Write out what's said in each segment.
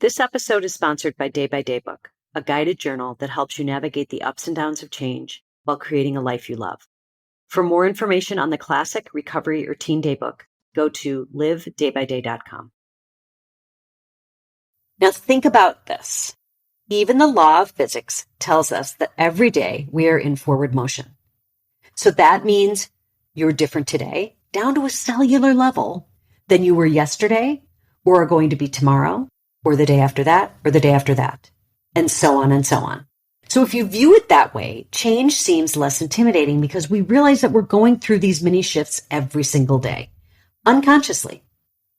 This episode is sponsored by Day by Day Book, a guided journal that helps you navigate the ups and downs of change while creating a life you love. For more information on the classic, recovery, or teen daybook, go to livedaybyday.com. Now think about this. Even the law of physics tells us that every day we are in forward motion. So that means you're different today, down to a cellular level, than you were yesterday, or are going to be tomorrow, or the day after that, or the day after that, and so on and so on. So if you view it that way, change seems less intimidating because we realize that we're going through these mini shifts every single day, unconsciously.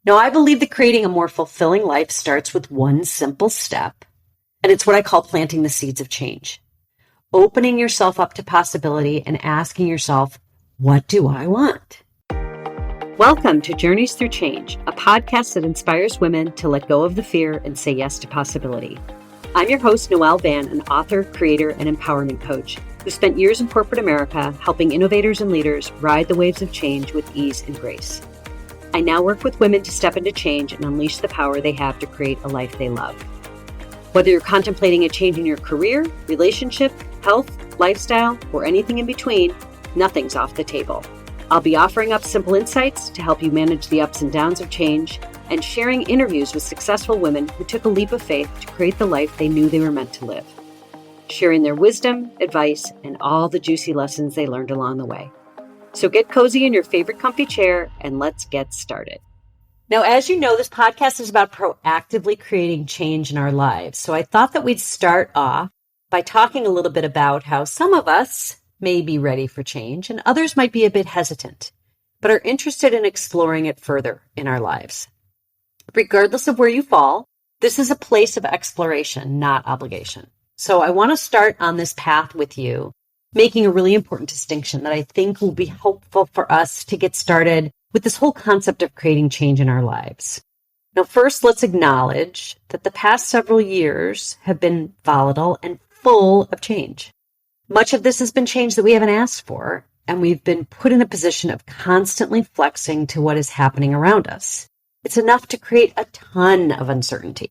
Now, I believe that creating a more fulfilling life starts with one simple step, and it's what I call planting the seeds of change. Opening yourself up to possibility and asking yourself, what do I want? Welcome to Journeys Through Change, a podcast that inspires women to let go of the fear and say yes to possibility. I'm your host, Noelle Van, an author, creator, and empowerment coach who spent years in corporate America helping innovators and leaders ride the waves of change with ease and grace. I now work with women to step into change and unleash the power they have to create a life they love. Whether you're contemplating a change in your career, relationship, health, lifestyle, or anything in between, nothing's off the table. I'll be offering up simple insights to help you manage the ups and downs of change and sharing interviews with successful women who took a leap of faith to create the life they knew they were meant to live, sharing their wisdom, advice, and all the juicy lessons they learned along the way. So get cozy in your favorite comfy chair and let's get started. Now, as you know, this podcast is about proactively creating change in our lives. So I thought that we'd start off by talking a little bit about how some of us may be ready for change and others might be a bit hesitant, but are interested in exploring it further in our lives. Regardless of where you fall, this is a place of exploration, not obligation. So I want to start on this path with you, making a really important distinction that I think will be helpful for us to get started with this whole concept of creating change in our lives. Now, first, let's acknowledge that the past several years have been volatile and full of change. Much of this has been change that we haven't asked for, and we've been put in a position of constantly flexing to what is happening around us. It's enough to create a ton of uncertainty.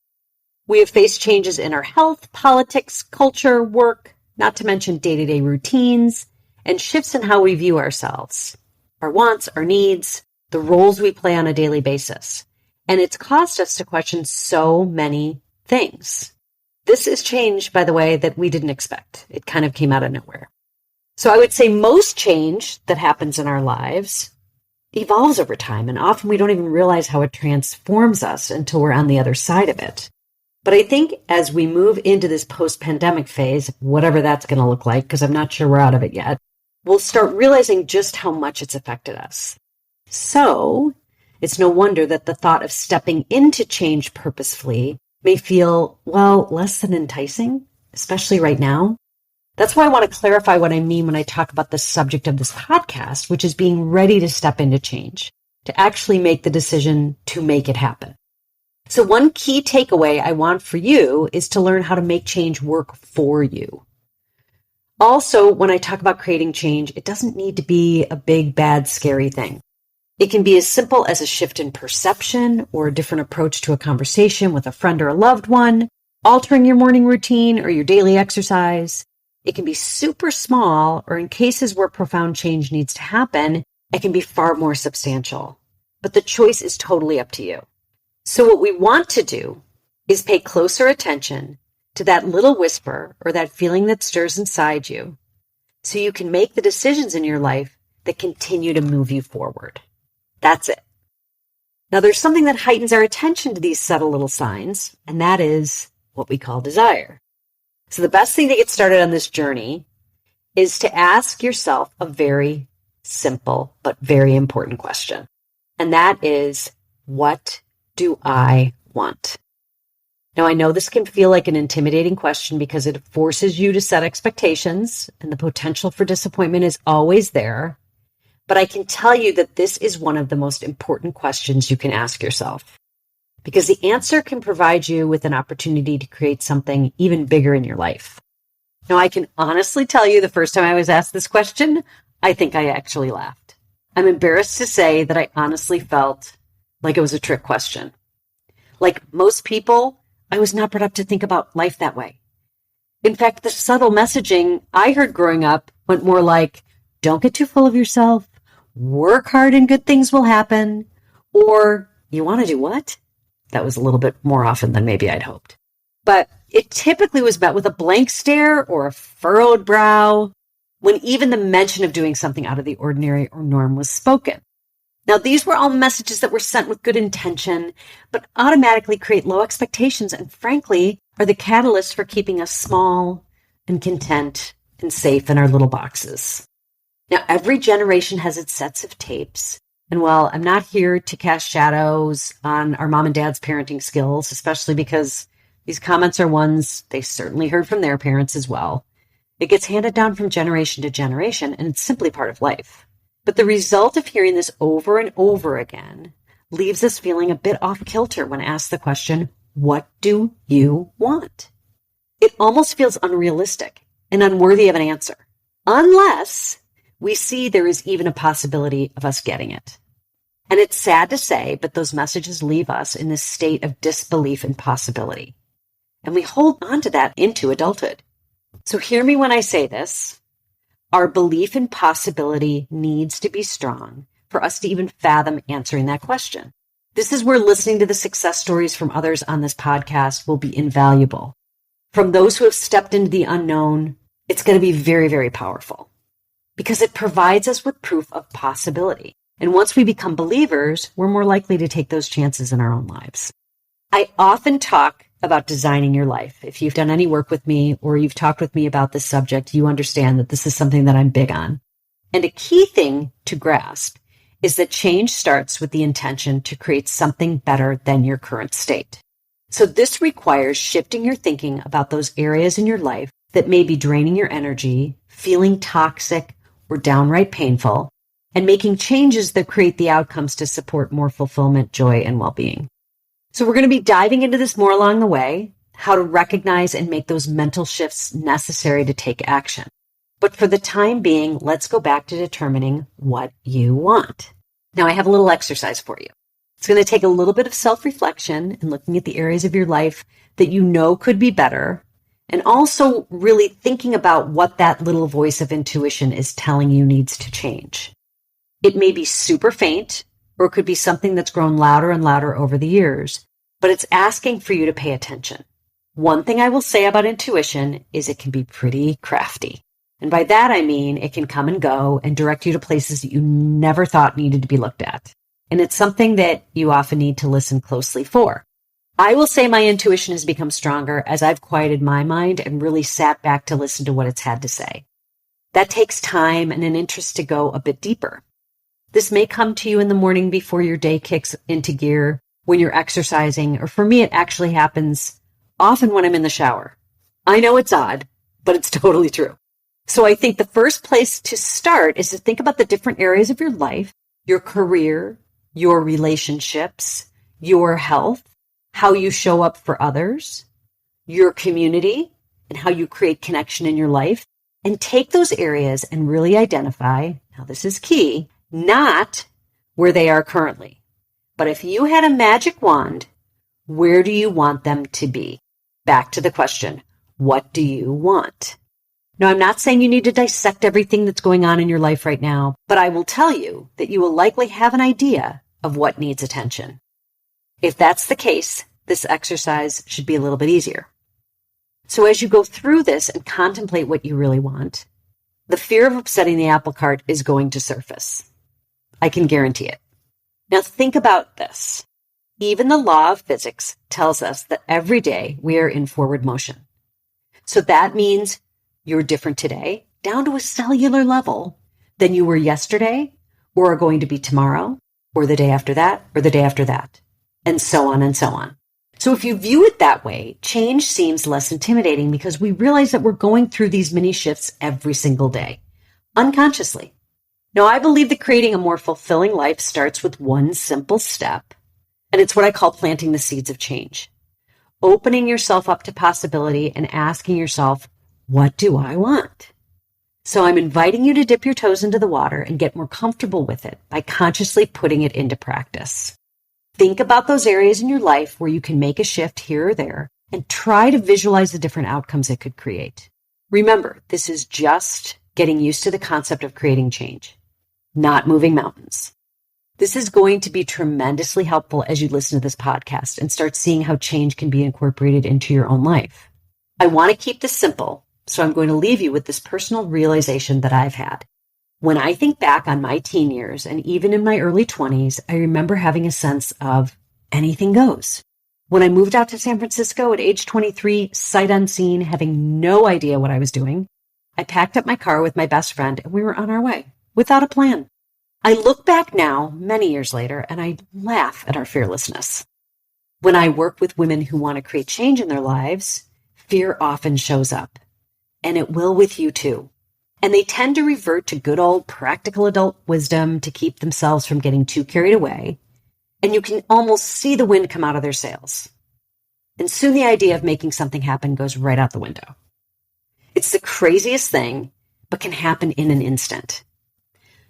We have faced changes in our health, politics, culture, work, not to mention day-to-day routines, and shifts in how we view ourselves, our wants, our needs, the roles we play on a daily basis. And it's caused us to question so many things. This is change, by the way, that we didn't expect. It kind of came out of nowhere. So I would say most change that happens in our lives evolves over time, and often we don't even realize how it transforms us until we're on the other side of it. But I think as we move into this post-pandemic phase, whatever that's going to look like, because I'm not sure we're out of it yet, we'll start realizing just how much it's affected us. So it's no wonder that the thought of stepping into change purposefully may feel, well, less than enticing, especially right now. That's why I want to clarify what I mean when I talk about the subject of this podcast, which is being ready to step into change, to actually make the decision to make it happen. So one key takeaway I want for you is to learn how to make change work for you. Also, when I talk about creating change, it doesn't need to be a big, bad, scary thing. It can be as simple as a shift in perception or a different approach to a conversation with a friend or a loved one, altering your morning routine or your daily exercise. It can be super small, or in cases where profound change needs to happen, it can be far more substantial. But the choice is totally up to you. So what we want to do is pay closer attention to that little whisper or that feeling that stirs inside you so you can make the decisions in your life that continue to move you forward. That's it. Now, there's something that heightens our attention to these subtle little signs, and that is what we call desire. So the best thing to get started on this journey is to ask yourself a very simple but very important question. And that is, what do I want? Now, I know this can feel like an intimidating question because it forces you to set expectations, and the potential for disappointment is always there. But I can tell you that this is one of the most important questions you can ask yourself, because the answer can provide you with an opportunity to create something even bigger in your life. Now, I can honestly tell you the first time I was asked this question, I think I actually laughed. I'm embarrassed to say that I honestly felt like it was a trick question. Like most people, I was not brought up to think about life that way. In fact, the subtle messaging I heard growing up went more like, don't get too full of yourself, work hard and good things will happen, or you want to do what? That was a little bit more often than maybe I'd hoped. But it typically was met with a blank stare or a furrowed brow when even the mention of doing something out of the ordinary or norm was spoken. Now, these were all messages that were sent with good intention, but automatically create low expectations and, frankly, are the catalyst for keeping us small and content and safe in our little boxes. Now, every generation has its sets of tapes. And while I'm not here to cast shadows on our mom and dad's parenting skills, especially because these comments are ones they certainly heard from their parents as well, it gets handed down from generation to generation, and it's simply part of life. But the result of hearing this over and over again leaves us feeling a bit off kilter when asked the question, what do you want? It almost feels unrealistic and unworthy of an answer, unless we see there is even a possibility of us getting it. And it's sad to say, but those messages leave us in this state of disbelief and possibility. And we hold on to that into adulthood. So hear me when I say this. Our belief in possibility needs to be strong for us to even fathom answering that question. This is where listening to the success stories from others on this podcast will be invaluable. From those who have stepped into the unknown, it's going to be very, very powerful because it provides us with proof of possibility. And once we become believers, we're more likely to take those chances in our own lives. I often talk about designing your life. If you've done any work with me or you've talked with me about this subject, you understand that this is something that I'm big on. And a key thing to grasp is that change starts with the intention to create something better than your current state. So this requires shifting your thinking about those areas in your life that may be draining your energy, feeling toxic or downright painful, and making changes that create the outcomes to support more fulfillment, joy, and well-being. So we're going to be diving into this more along the way, how to recognize and make those mental shifts necessary to take action. But for the time being, let's go back to determining what you want. Now, I have a little exercise for you. It's going to take a little bit of self-reflection and looking at the areas of your life that you know could be better, and also really thinking about what that little voice of intuition is telling you needs to change. It may be super faint, or it could be something that's grown louder and louder over the years, but it's asking for you to pay attention. One thing I will say about intuition is it can be pretty crafty. And by that, I mean it can come and go and direct you to places that you never thought needed to be looked at. And it's something that you often need to listen closely for. I will say my intuition has become stronger as I've quieted my mind and really sat back to listen to what it's had to say. That takes time and an interest to go a bit deeper. This may come to you in the morning before your day kicks into gear, when you're exercising, or for me, it actually happens often when I'm in the shower. I know it's odd, but it's totally true. So I think the first place to start is to think about the different areas of your life, your career, your relationships, your health, how you show up for others, your community, and how you create connection in your life, and take those areas and really identify, now this is key, not where they are currently. But if you had a magic wand, where do you want them to be? Back to the question, what do you want? Now, I'm not saying you need to dissect everything that's going on in your life right now, but I will tell you that you will likely have an idea of what needs attention. If that's the case, this exercise should be a little bit easier. So as you go through this and contemplate what you really want, the fear of upsetting the apple cart is going to surface. I can guarantee it. Now think about this. Even the law of physics tells us that every day we are in forward motion. So that means you're different today, down to a cellular level, than you were yesterday, or are going to be tomorrow, or the day after that, or the day after that, and so on and so on. So if you view it that way, change seems less intimidating because we realize that we're going through these mini shifts every single day, unconsciously. Now, I believe that creating a more fulfilling life starts with one simple step, and it's what I call planting the seeds of change. Opening yourself up to possibility and asking yourself, what do I want? So I'm inviting you to dip your toes into the water and get more comfortable with it by consciously putting it into practice. Think about those areas in your life where you can make a shift here or there and try to visualize the different outcomes it could create. Remember, this is just getting used to the concept of creating change, not moving mountains. This is going to be tremendously helpful as you listen to this podcast and start seeing how change can be incorporated into your own life. I want to keep this simple, so I'm going to leave you with this personal realization that I've had. When I think back on my teen years and even in my early 20s, I remember having a sense of anything goes. When I moved out to San Francisco at age 23, sight unseen, having no idea what I was doing, I packed up my car with my best friend and we were on our way without a plan. I look back now, many years later, and I laugh at our fearlessness. When I work with women who want to create change in their lives, fear often shows up, and it will with you too. And they tend to revert to good old practical adult wisdom to keep themselves from getting too carried away, and you can almost see the wind come out of their sails. And soon the idea of making something happen goes right out the window. It's the craziest thing, but can happen in an instant.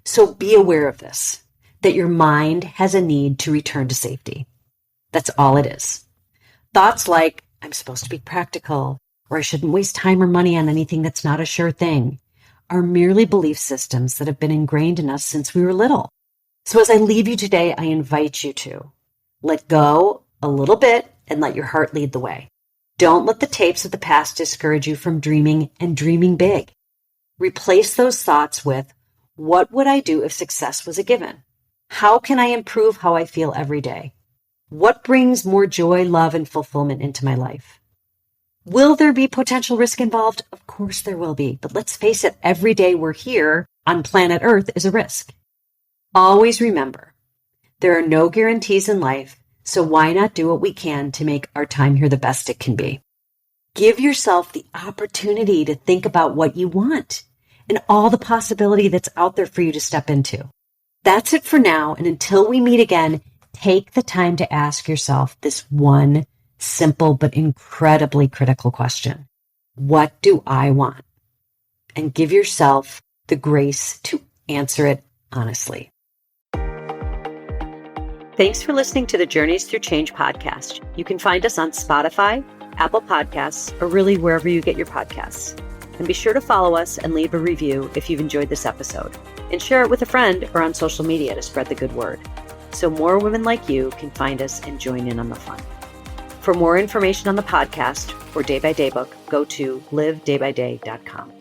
So be aware of this, that your mind has a need to return to safety. That's all it is. Thoughts like, I'm supposed to be practical, or I shouldn't waste time or money on anything that's not a sure thing, are merely belief systems that have been ingrained in us since we were little. So as I leave you today, I invite you to let go a little bit and let your heart lead the way. Don't let the tapes of the past discourage you from dreaming and dreaming big. Replace those thoughts with, what would I do if success was a given? How can I improve how I feel every day? What brings more joy, love, and fulfillment into my life? Will there be potential risk involved? Of course there will be, but let's face it, every day we're here on planet Earth is a risk. Always remember, there are no guarantees in life, so why not do what we can to make our time here the best it can be? Give yourself the opportunity to think about what you want and all the possibility that's out there for you to step into. That's it for now, and until we meet again, take the time to ask yourself this one simple but incredibly critical question. What do I want? And give yourself the grace to answer it honestly. Thanks for listening to the Journeys Through Change podcast. You can find us on Spotify, Apple Podcasts, or really wherever you get your podcasts. And be sure to follow us and leave a review if you've enjoyed this episode. And share it with a friend or on social media to spread the good word, so more women like you can find us and join in on the fun. For more information on the podcast or Day by Day book, go to livedaybyday.com.